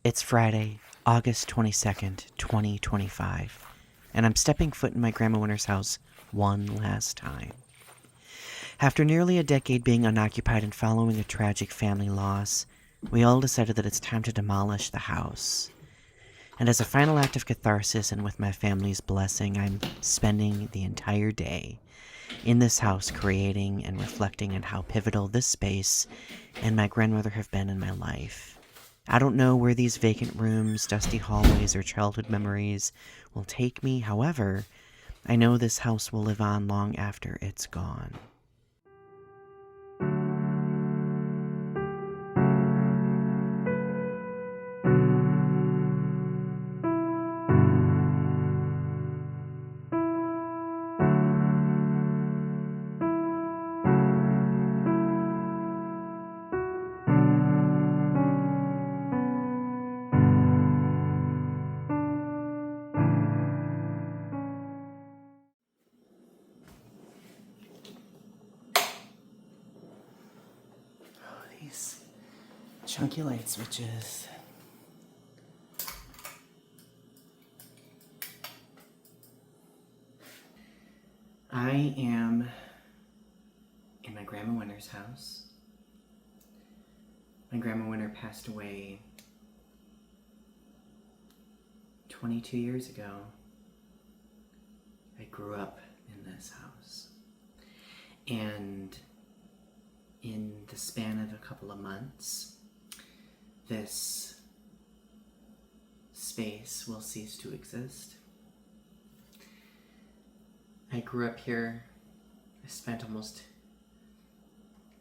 It's Friday, August 22nd, 2025, and I'm stepping foot in my Grandma Winter's house one last time. After nearly a decade being unoccupied and following a tragic family loss, we all decided that it's time to demolish the house. And as a final act of catharsis and with my family's blessing, I'm spending the entire day in this house creating and reflecting on how pivotal this space and my grandmother have been in my life. I don't know where these vacant rooms, dusty hallways, or childhood memories will take me. However, I know this house will live on long after it's gone. Oh, these chunky light switches. I am in my Grandma Winter's house. My Grandma Winter passed away 22 years ago. I grew up in this house. And in the span of a couple of months, this space will cease to exist. I grew up here. I spent almost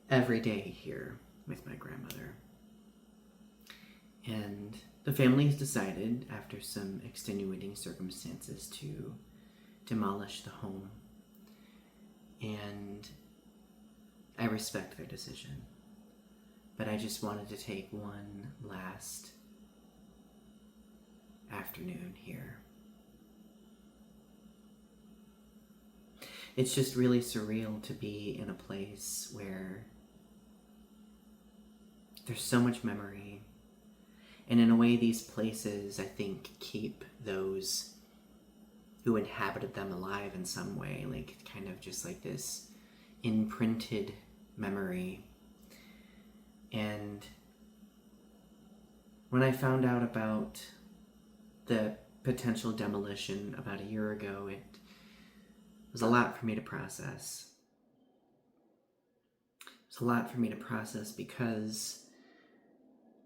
every day here with my grandmother. And the family has decided, after some extenuating circumstances, to demolish the home. And I respect their decision. But I just wanted to take one last afternoon here. It's just really surreal to be in a place where there's so much memory. And in a way, these places, I think, keep those who inhabited them alive in some way, like kind of just like this imprinted memory. And when I found out about the potential demolition about a year ago, it was a lot for me to process. It was a lot for me to process because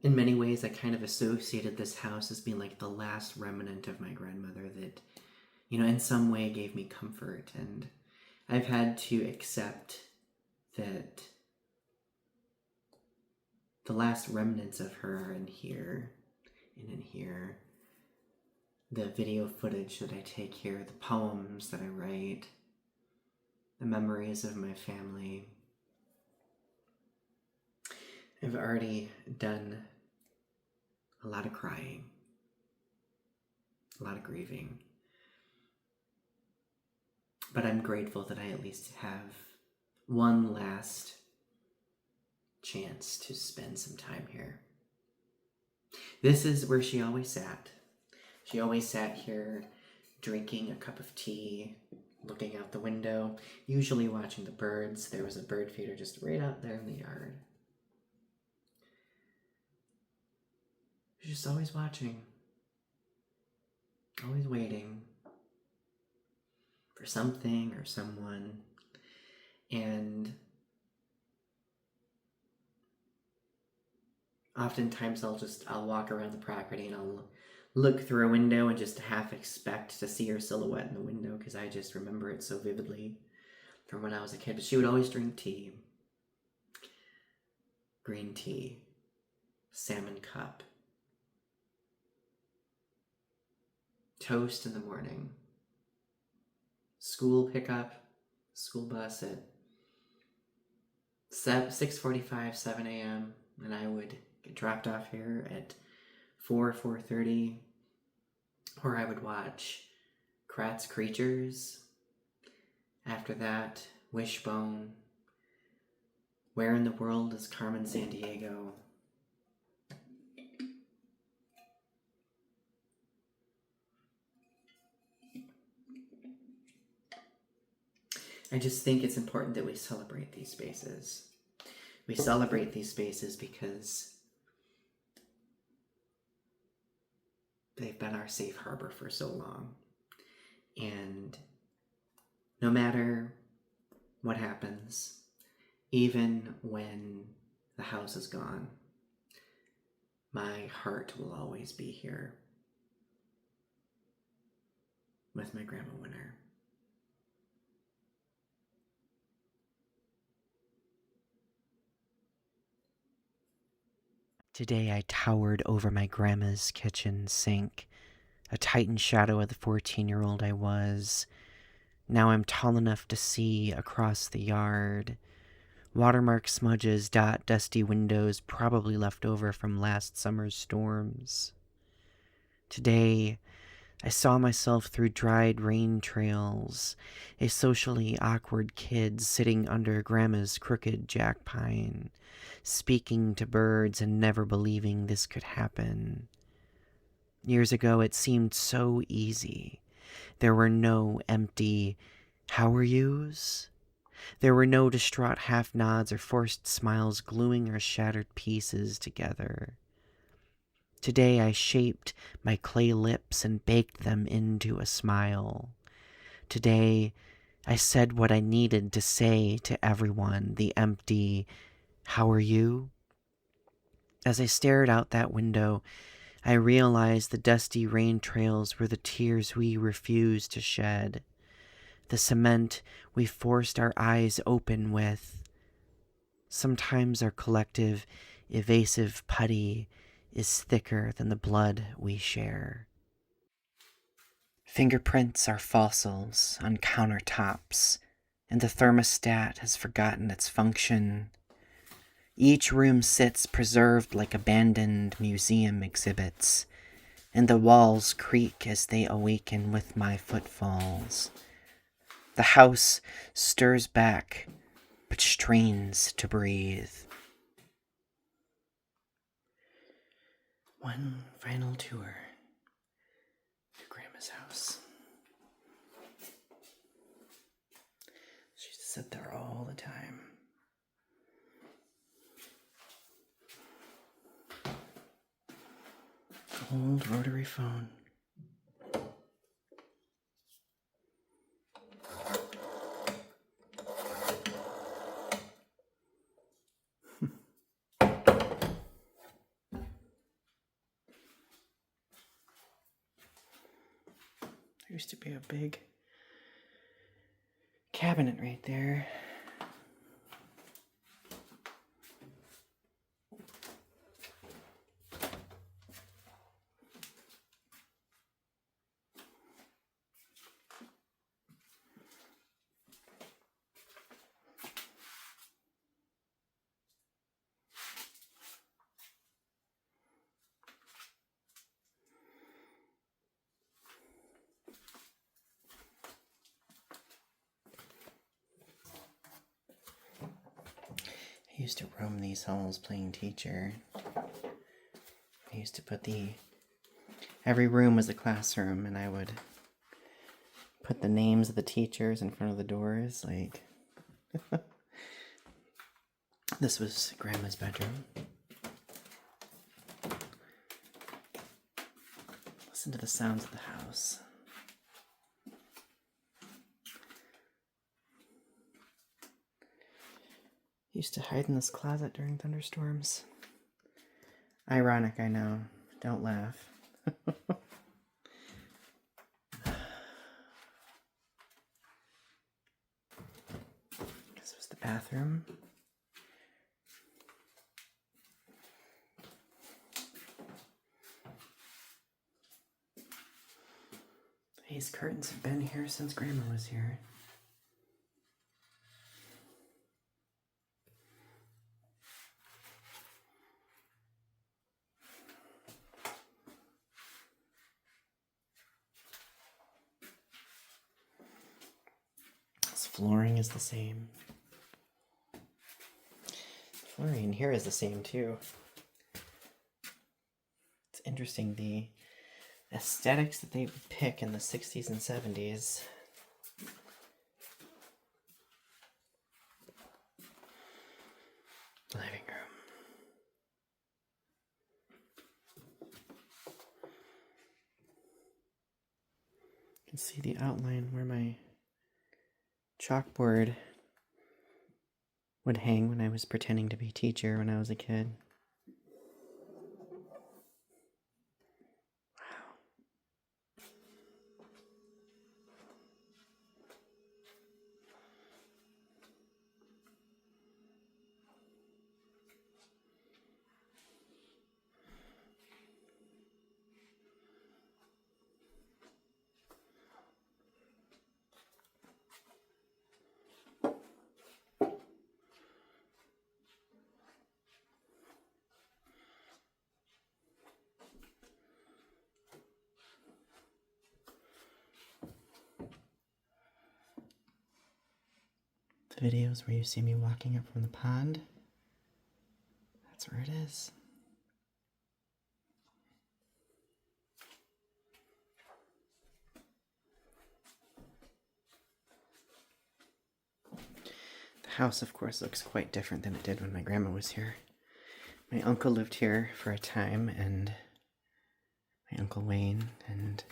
in many ways I kind of associated this house as being like the last remnant of my grandmother that, you know, in some way gave me comfort. And I've had to accept that the last remnants of her are in here, and in here, the video footage that I take here, the poems that I write, the memories of my family. I've already done a lot of crying, a lot of grieving, but I'm grateful that I at least have one last chance to spend some time here. This is where she always sat. She always sat here drinking a cup of tea, looking out the window, usually watching the birds. There was a bird feeder just right out there in the yard. She's just always watching, always waiting for something or someone. And oftentimes I'll walk around the property and I'll look through a window and just half expect to see her silhouette in the window because I just remember it so vividly from when I was a kid. But she would always drink tea. Green tea. Salmon cup. Toast in the morning. School pickup. School bus at 6:45, 7 a.m. And I would get dropped off here at 4:30, or I would watch Kratz Creatures. After that, Wishbone. Where in the World is Carmen Sandiego? I just think it's important that we celebrate these spaces. We celebrate these spaces because they've been our safe harbor for so long. And no matter what happens, even when the house is gone, my heart will always be here with my Grandma Winter. Today I towered over my grandma's kitchen sink, a titan shadow of the 14-year-old I was. Now I'm tall enough to see across the yard. Watermark smudges dot dusty windows, probably left over from last summer's storms. Today, I saw myself through dried rain trails, a socially awkward kid sitting under Grandma's crooked jack pine, speaking to birds and never believing this could happen. Years ago, it seemed so easy. There were no empty "how are yous?" There were no distraught half-nods or forced smiles gluing our shattered pieces together. Today I shaped my clay lips and baked them into a smile. Today I said what I needed to say to everyone, the empty "how are you?" As I stared out that window, I realized the dusty rain trails were the tears we refused to shed. The cement we forced our eyes open with. Sometimes our collective, evasive putty is thicker than the blood we share. Fingerprints are fossils on countertops, and the thermostat has forgotten its function. Each room sits preserved like abandoned museum exhibits, and the walls creak as they awaken with my footfalls. The house stirs back, but strains to breathe. One final tour to Grandma's house. She used to sit there all the time. Old rotary phone. There used to be a big cabinet right there. I used to roam these halls playing teacher. I used to put every room was a classroom, and I would put the names of the teachers in front of the doors, like... This was Grandma's bedroom. Listen to the sounds of the house. Used to hide in this closet during thunderstorms. Ironic, I know. Don't laugh. This was the bathroom. These curtains have been here since Grandma was here. This flooring is the same. The flooring in here is the same too. It's interesting, the aesthetics that they would pick in the 60s and 70s can see the outline where my chalkboard would hang when I was pretending to be a teacher when I was a kid. The videos where you see me walking up from the pond, that's where it is. The house, of course, looks quite different than it did when my grandma was here. My uncle lived here for a time, and my Uncle Wayne, and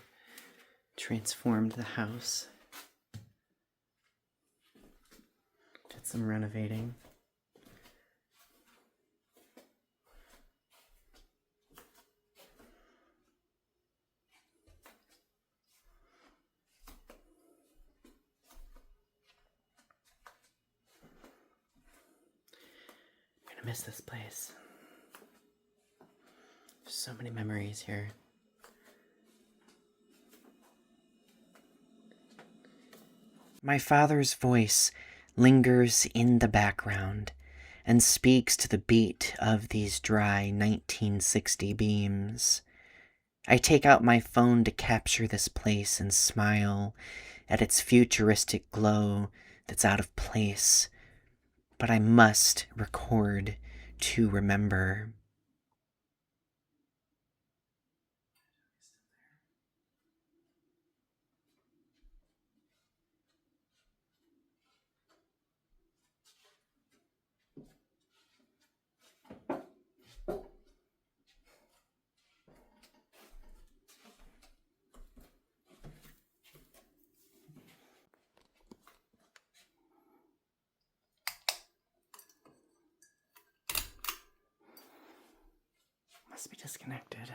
transformed the house. Did some renovating. I'm gonna miss this place. There's so many memories here. My father's voice lingers in the background and speaks to the beat of these dry 1960 beams. I take out my phone to capture this place and smile at its futuristic glow that's out of place. But I must record to remember. Must be disconnected.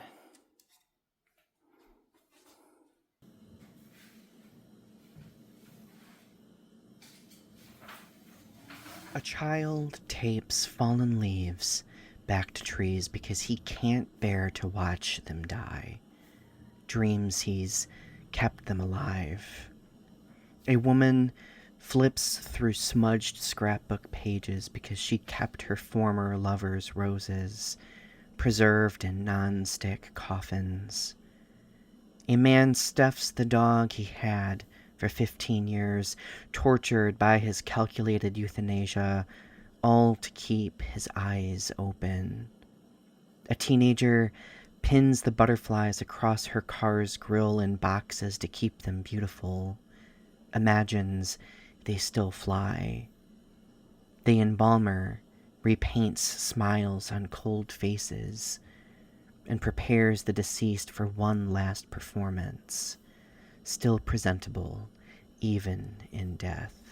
A child tapes fallen leaves back to trees because he can't bear to watch them die. Dreams he's kept them alive. A woman flips through smudged scrapbook pages because she kept her former lover's roses preserved in non-stick coffins. A man stuffs the dog he had for 15 years, tortured by his calculated euthanasia, all to keep his eyes open. A teenager pins the butterflies across her car's grill in boxes to keep them beautiful, imagines they still fly. The embalmer repaints smiles on cold faces and prepares the deceased for one last performance, still presentable even in death.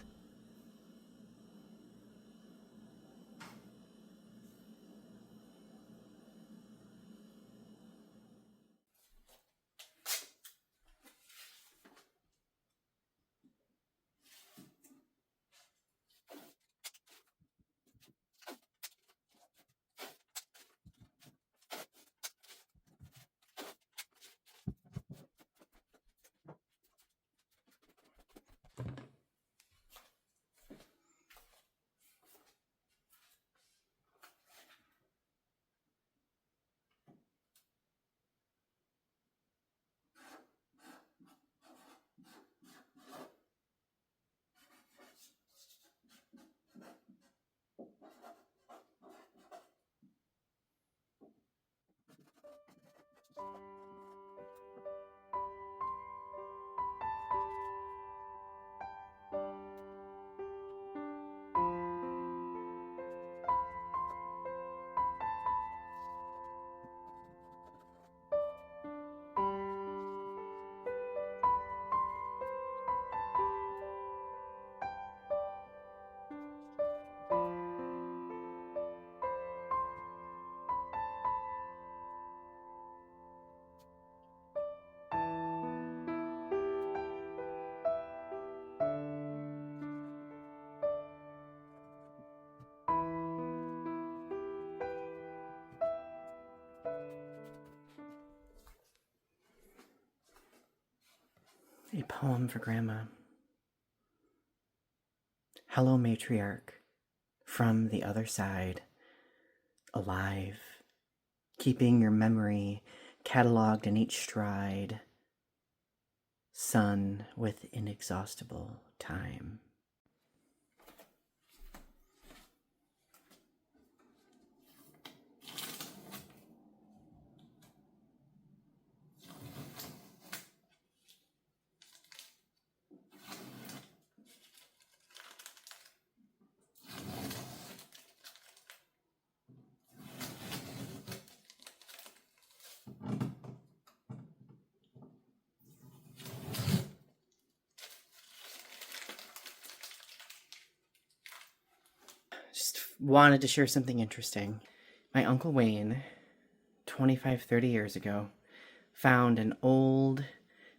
A poem for Grandma. Hello, matriarch, from the other side, alive, keeping your memory cataloged in each stride, sun with inexhaustible time. Just wanted to share something interesting. My Uncle Wayne, 25-30 years ago, found an old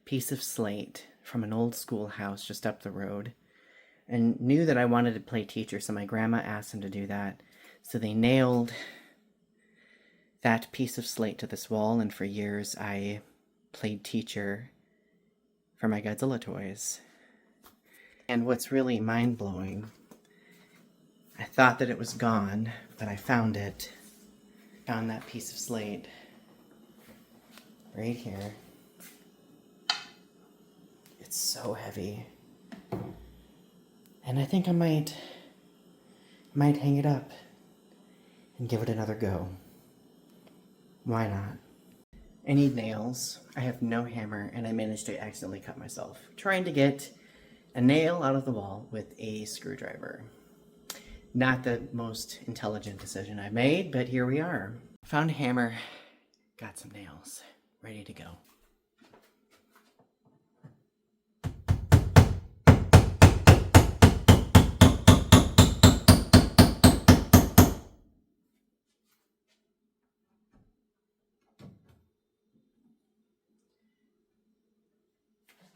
piece of slate from an old schoolhouse just up the road and knew that I wanted to play teacher, so my grandma asked him to do that. So they nailed that piece of slate to this wall, and for years I played teacher for my Godzilla toys. And what's really mind-blowing, I thought that it was gone, but I found it. Found that piece of slate right here. It's so heavy. And I think I might hang it up and give it another go. Why not? I need nails. I have no hammer, and I managed to accidentally cut myself trying to get a nail out of the wall with a screwdriver. Not the most intelligent decision I've made, but here we are. Found a hammer, got some nails, ready to go.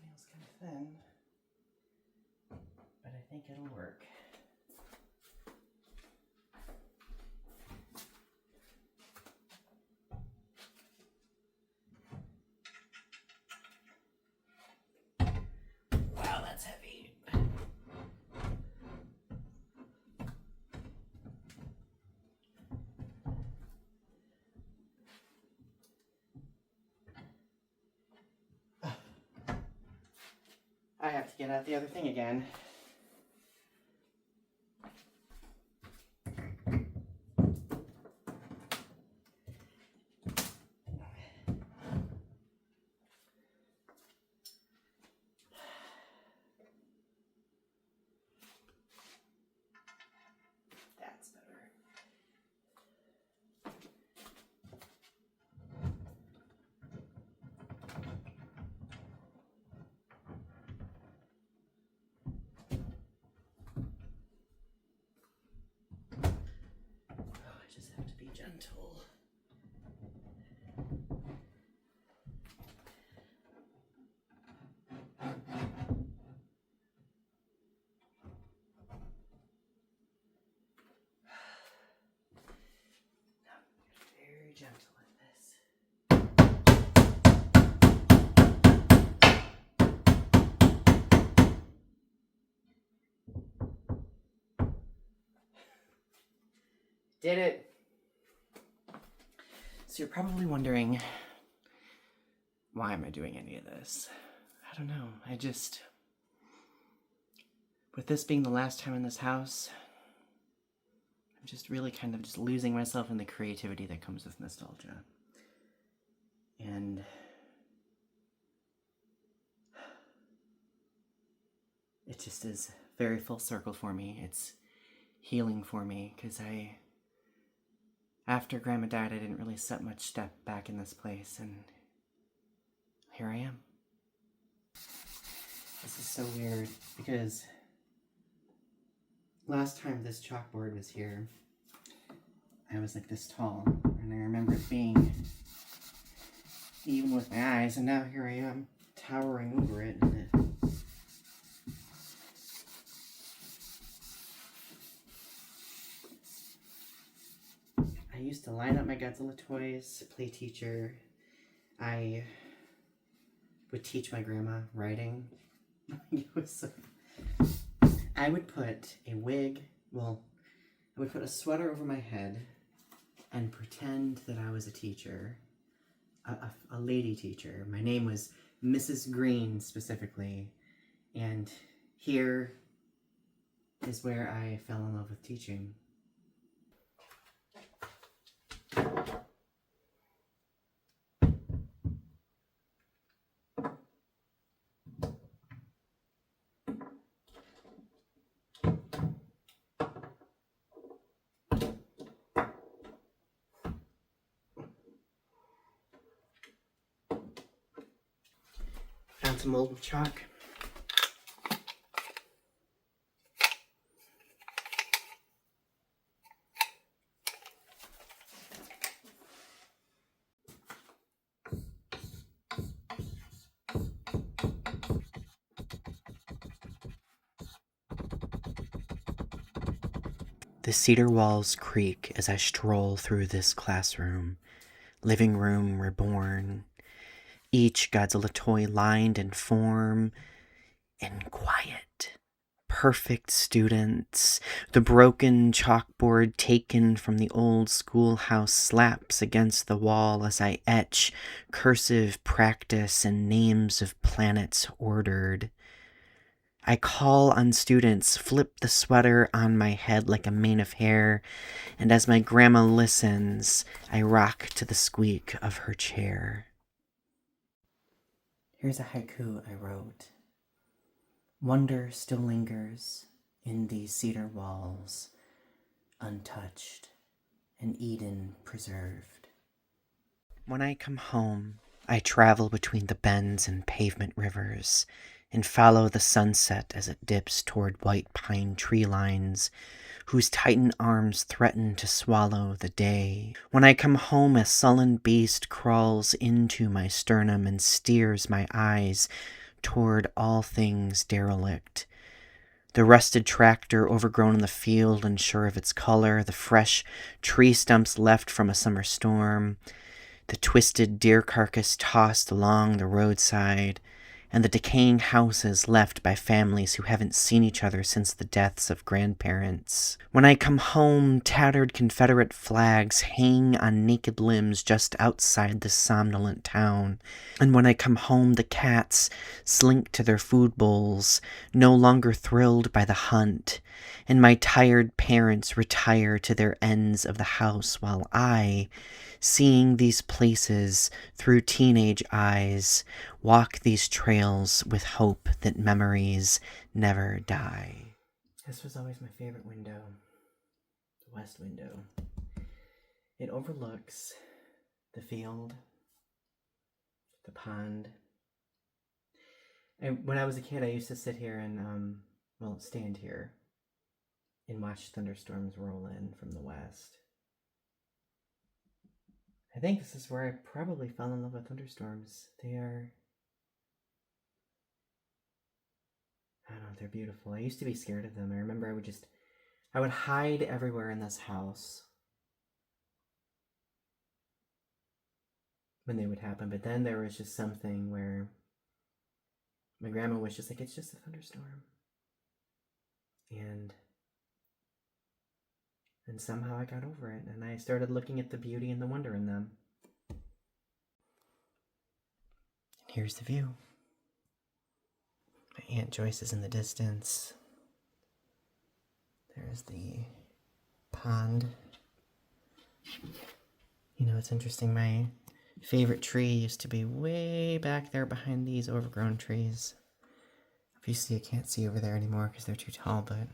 Nail's kind of thin, but I think it'll work. Wow, that's heavy. I have to get out the other thing again. That's better. I just have to be gentle. Very gentle in this. Did it. So you're probably wondering, why am I doing any of this? I don't know. With this being the last time in this house, I'm just really kind of just losing myself in the creativity that comes with nostalgia. And it just is very full circle for me. It's healing for me, because after Grandma died, I didn't really set much step back in this place, and here I am. This is so weird, because last time this chalkboard was here, I was like this tall, and I remember it being even with my eyes, and now here I am, towering over it, and I used to line up my Godzilla toys, play teacher. I would teach my grandma writing. I would put a wig, well, I would put a sweater over my head and pretend that I was a teacher, a lady teacher. My name was Mrs. Green specifically, and here is where I fell in love with teaching. Found some old chalk. The cedar walls creak as I stroll through this classroom. Living room reborn. Each Godzilla toy lined in form and quiet. Perfect students. The broken chalkboard taken from the old schoolhouse slaps against the wall as I etch cursive practice and names of planets ordered. I call on students, flip the sweater on my head like a mane of hair, and as my grandma listens, I rock to the squeak of her chair. Here's a haiku I wrote. Wonder still lingers in these cedar walls, untouched and Eden preserved. When I come home, I travel between the bends and pavement rivers and follow the sunset as it dips toward white pine tree lines whose tightened arms threaten to swallow the day. When I come home, a sullen beast crawls into my sternum and steers my eyes toward all things derelict. The rusted tractor overgrown in the field, unsure of its color, the fresh tree stumps left from a summer storm, the twisted deer carcass tossed along the roadside, and the decaying houses left by families who haven't seen each other since the deaths of grandparents. When I come home, tattered Confederate flags hang on naked limbs just outside the somnolent town. And when I come home, the cats slink to their food bowls, no longer thrilled by the hunt, and my tired parents retire to their ends of the house while I, seeing these places through teenage eyes, walk these trails with hope that memories never die. This was always my favorite window, the west window. It overlooks the field, the pond. And when I was a kid, I used to sit here and, stand here and watch thunderstorms roll in from the west. I think this is where I probably fell in love with thunderstorms. I don't know, they're beautiful. I used to be scared of them. I remember I would hide everywhere in this house when they would happen. But then there was just something where my grandma was just like, it's just a thunderstorm. And somehow I got over it, and I started looking at the beauty and the wonder in them. And here's the view. My Aunt Joyce is in the distance. There's the pond. You know, it's interesting, my favorite tree used to be way back there behind these overgrown trees. Obviously I can't see over there anymore because they're too tall, but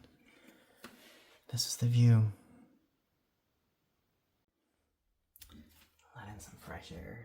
this is the view. Let in some fresh air.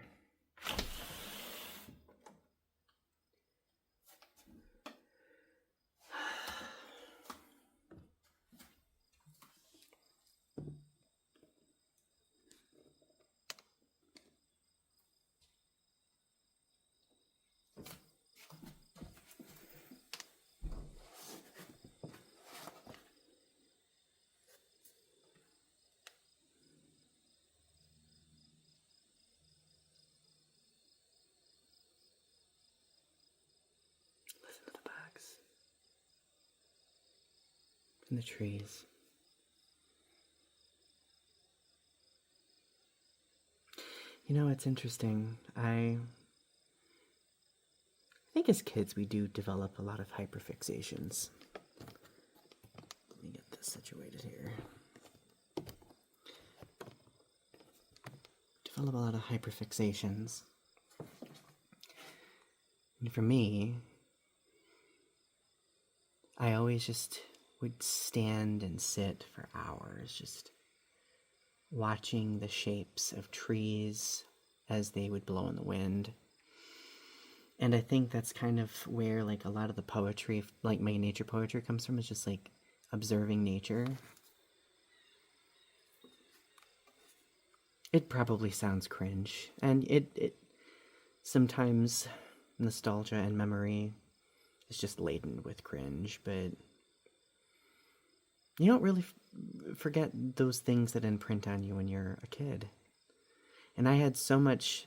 and the trees. You know, it's interesting. I think as kids we do develop a lot of hyperfixations. Let me get this situated here. Develop a lot of hyperfixations. And for me, I always just would stand and sit for hours, just watching the shapes of trees as they would blow in the wind. And I think that's kind of where, like, a lot of the poetry, like my nature poetry comes from, is just, like, observing nature. It probably sounds cringe, and it sometimes nostalgia and memory is just laden with cringe, but you don't really forget those things that imprint on you when you're a kid. And I had so much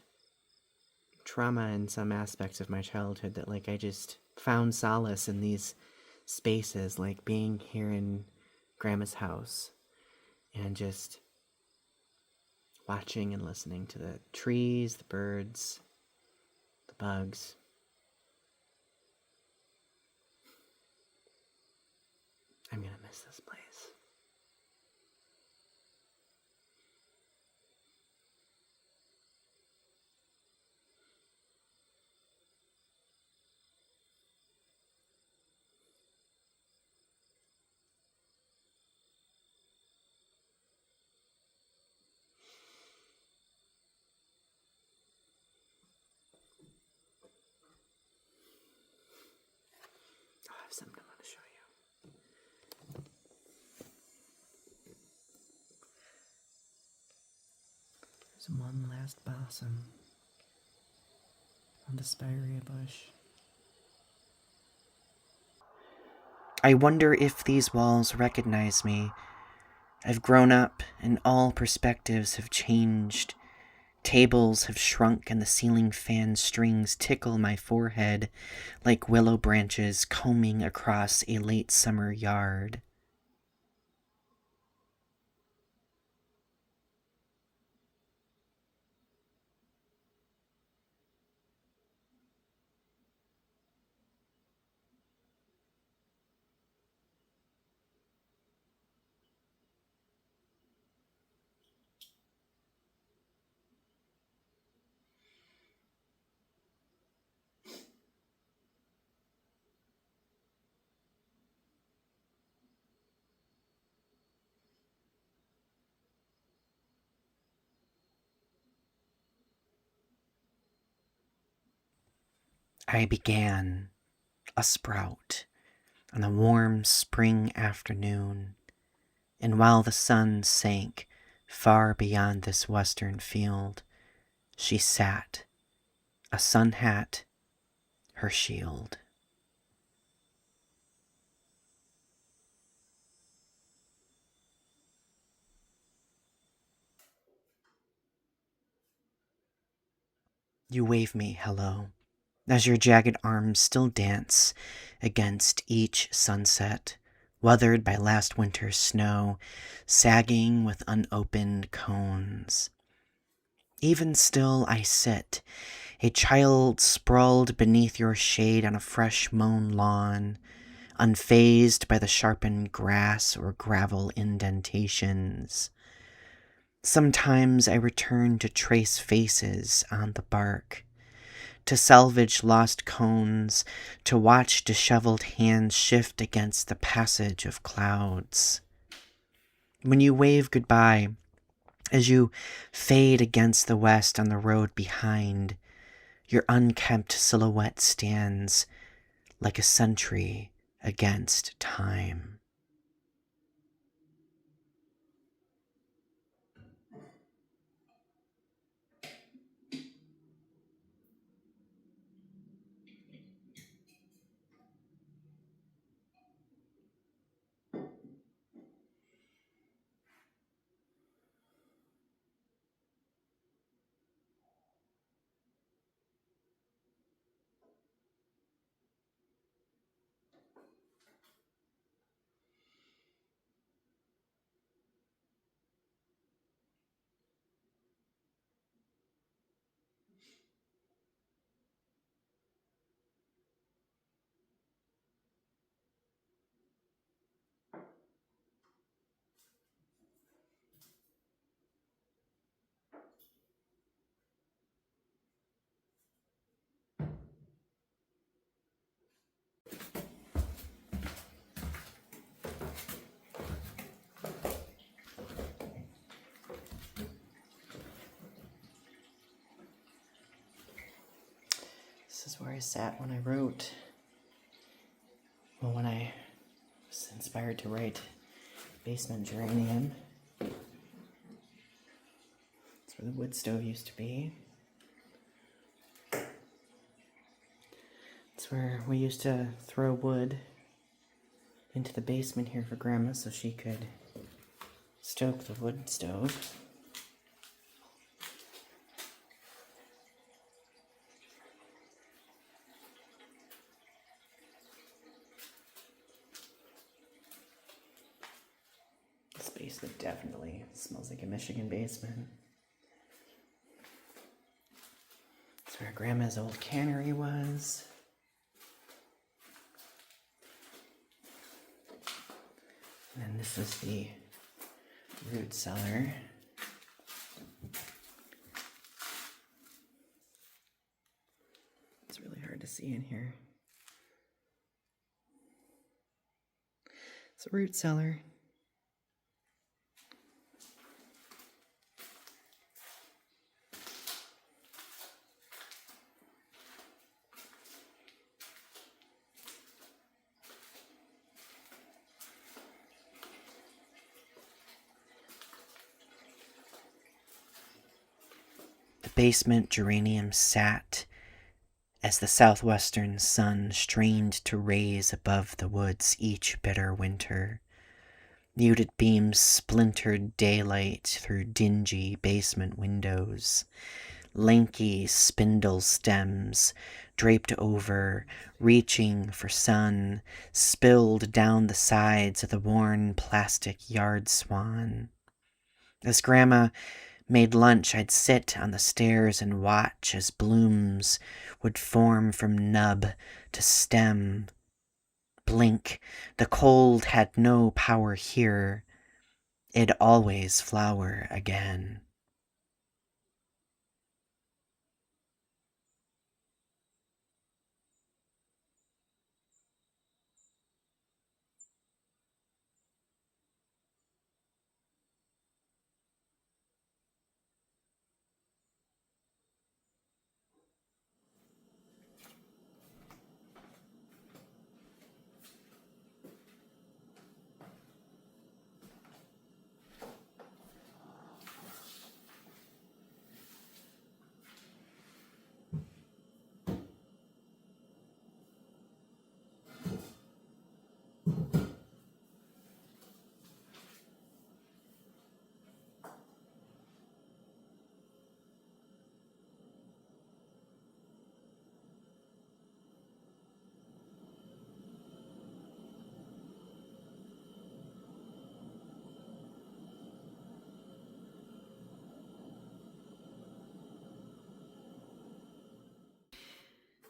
trauma in some aspects of my childhood that, like, I just found solace in these spaces, like being here in Grandma's house and just watching and listening to the trees, the birds, the bugs. I'm gonna miss this place. Oh, I have something I want to show you. There's one last blossom on the spirea bush. I wonder if these walls recognize me. I've grown up, and all perspectives have changed. Tables have shrunk, and the ceiling fan strings tickle my forehead like willow branches combing across a late summer yard. I began a sprout on a warm spring afternoon, and while the sun sank far beyond this western field, she sat, a sun hat her shield. You wave me hello, as your jagged arms still dance against each sunset, weathered by last winter's snow, sagging with unopened cones. Even still I sit, a child sprawled beneath your shade on a fresh mown lawn, unfazed by the sharpened grass or gravel indentations. Sometimes I return to trace faces on the bark, to salvage lost cones, to watch disheveled hands shift against the passage of clouds. When you wave goodbye, as you fade against the west on the road behind, your unkempt silhouette stands like a sentry against time. This is where I sat when I wrote. Well, when I was inspired to write Basement Geranium. That's where the wood stove used to be. It's where we used to throw wood into the basement here for Grandma so she could stoke the wood stove. This basement definitely smells like a Michigan basement. It's where Grandma's old cannery was. And then this is the root cellar. It's really hard to see in here. It's a root cellar. The basement geranium sat as the southwestern sun strained to raise above the woods each bitter winter. Muted beams splintered daylight through dingy basement windows. Lanky spindle stems, draped over, reaching for sun, spilled down the sides of the worn plastic yard swan. As Grandma made lunch, I'd sit on the stairs and watch as blooms would form from nub to stem. Blink, the cold had no power here. It'd always flower again.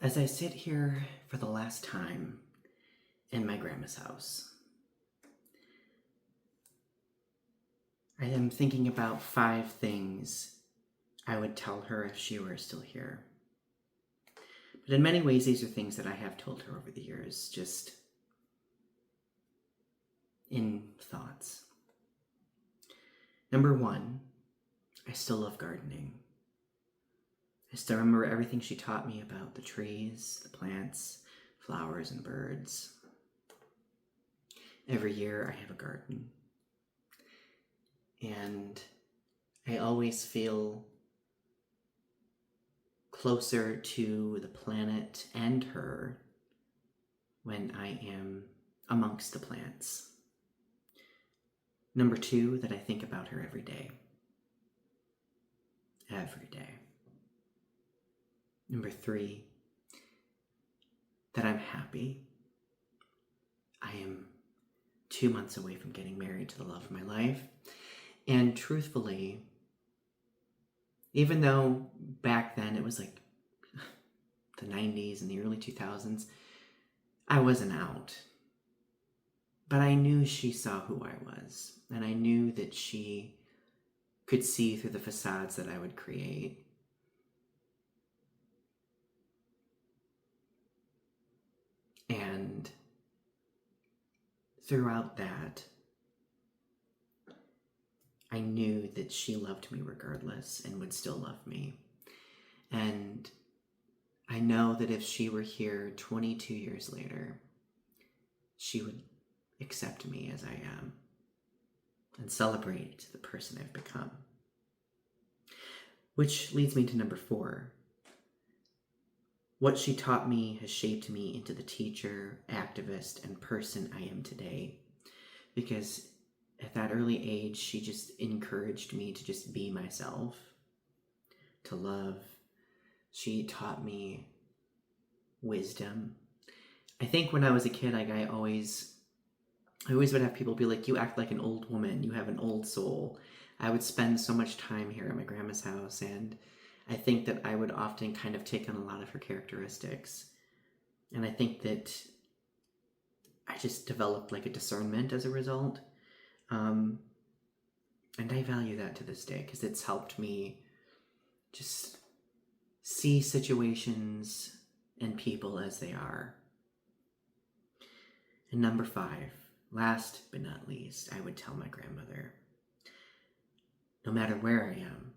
As I sit here for the last time in my grandma's house, I am thinking about 5 things I would tell her if she were still here. But in many ways, these are things that I have told her over the years, just in thoughts. Number 1, I still love gardening. I still remember everything she taught me about the trees, the plants, flowers, and birds. Every year I have a garden. And I always feel closer to the planet and her when I am amongst the plants. Number 2, that I think about her every day. Every day. Number 3, that I'm happy. I am 2 months away from getting married to the love of my life. And truthfully, even though back then it was like the 90s and the early 2000s, I wasn't out. But I knew she saw who I was. And I knew that she could see through the facades that I would create. And throughout that, I knew that she loved me regardless and would still love me. And I know that if she were here 22 years later, she would accept me as I am and celebrate the person I've become. Which leads me to number 4. What she taught me has shaped me into the teacher, activist, and person I am today. Because at that early age, she just encouraged me to just be myself, to love. She taught me wisdom. I think when I was a kid, I always would have people be like, you act like an old woman, you have an old soul. I would spend so much time here at my grandma's house, and I think that I would often kind of take on a lot of her characteristics. And I think that I just developed like a discernment as a result. And I value that to this day because it's helped me just see situations and people as they are. And number 5, last but not least, I would tell my grandmother, no matter where I am,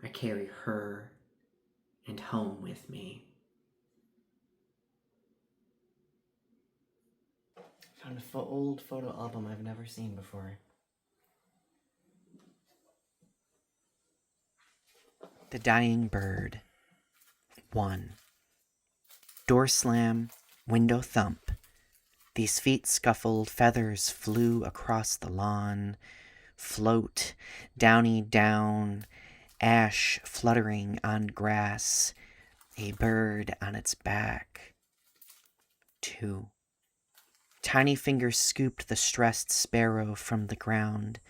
I carry her and home with me. Found an old photo album I've never seen before. The Dying Bird. 1. Door slam, window thump. These feet scuffled, feathers flew across the lawn. Float, downy down, ash fluttering on grass, a bird on its back. 2. Tiny fingers scooped the stressed sparrow from the ground.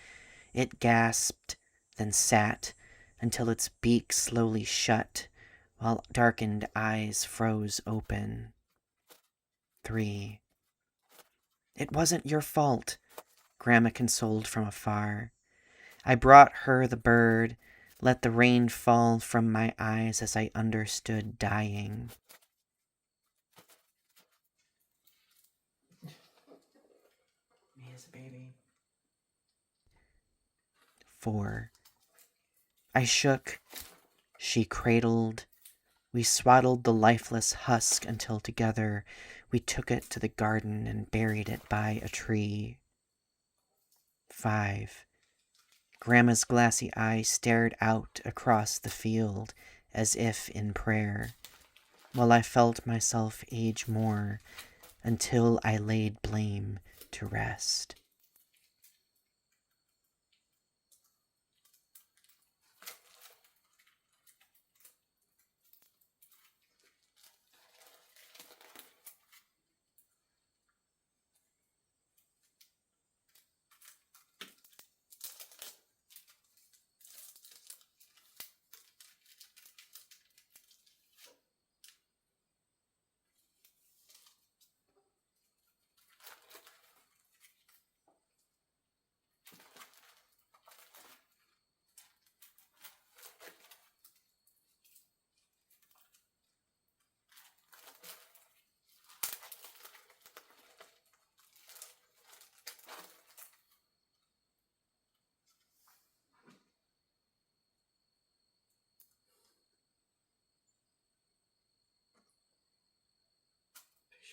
It gasped, then sat until its beak slowly shut, while darkened eyes froze open. 3. It wasn't your fault, Grandma consoled from afar. I brought her the bird, let the rain fall from my eyes as I understood dying. Me as a baby. 4. I shook, she cradled. We swaddled the lifeless husk until together we took it to the garden and buried it by a tree. 5. Grandma's glassy eye stared out across the field as if in prayer, while I felt myself age more until I laid blame to rest.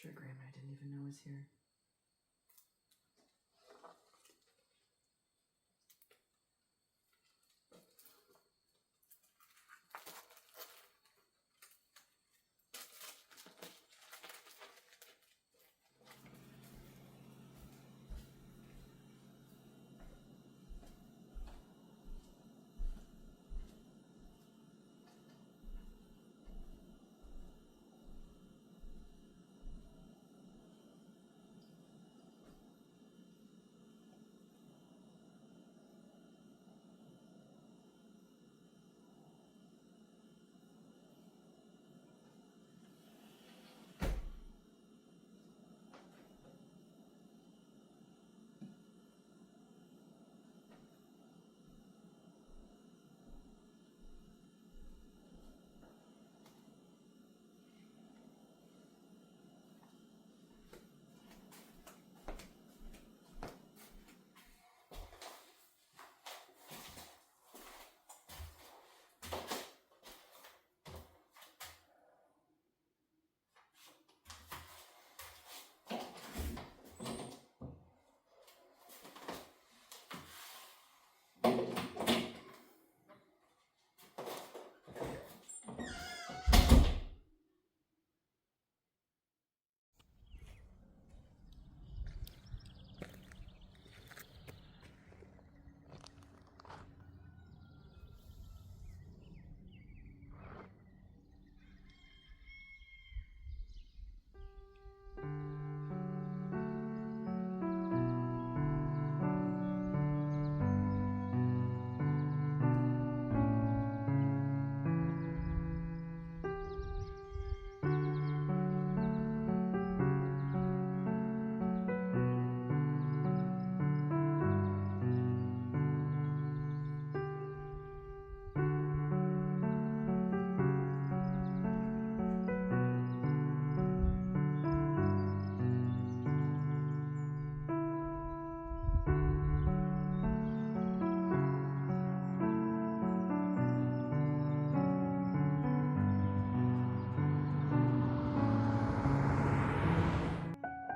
Picture of Grandma I didn't even know was here.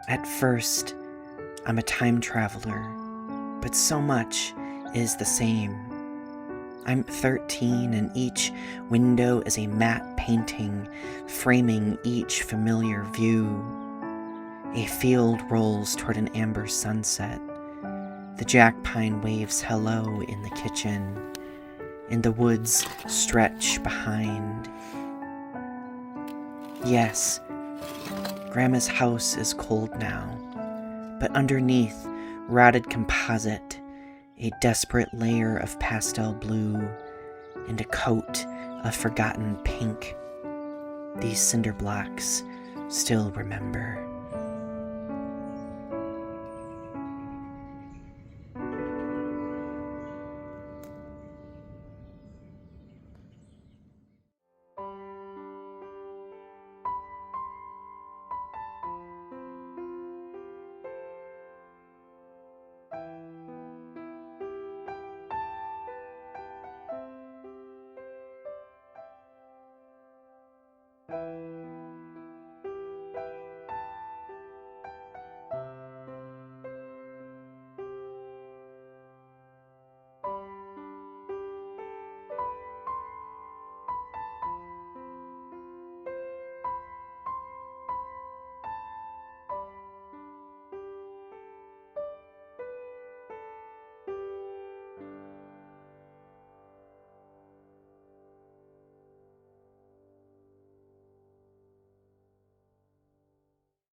At first, I'm a time traveler, but so much is the same. I'm 13 and each window is a matte painting, framing each familiar view. A field rolls toward an amber sunset. The jack pine waves hello in the kitchen, and the woods stretch behind. Yes, Grandma's house is cold now, but underneath, rotted composite, a desperate layer of pastel blue, and a coat of forgotten pink. These cinder blocks still remember.